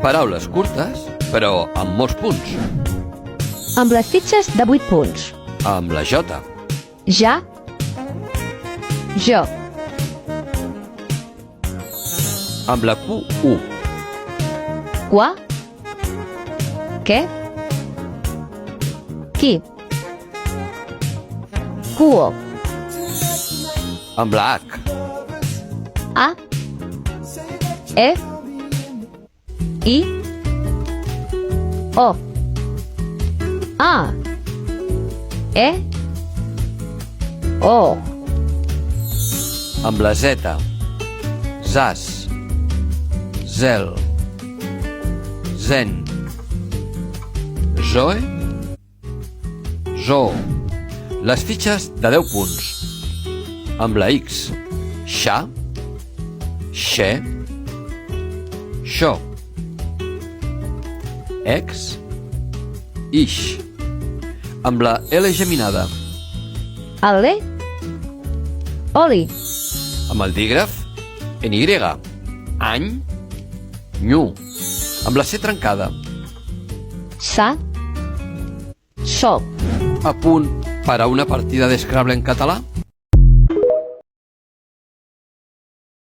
Paraules curtes, però amb molts punts. Amb les fitxes de 8 punts. Amb la J. Ja. Jo. Amb la Q, U. Qua. Què. Qui. Cuo. Amb la H. A. E. I. O. A. E. O. Amb la Z. Zas. Zel. Zen. Zoe. Zoo. Les fitxes de 10 punts. Amb la X. Xa. Xe. Xo. Ex. Ix. Amb la L geminada. Ale. Oli. Amb el dígraf. NY. Any. Nyu. Amb la C trencada. Sa. So. A punt per a una partida d'Scrabble en català?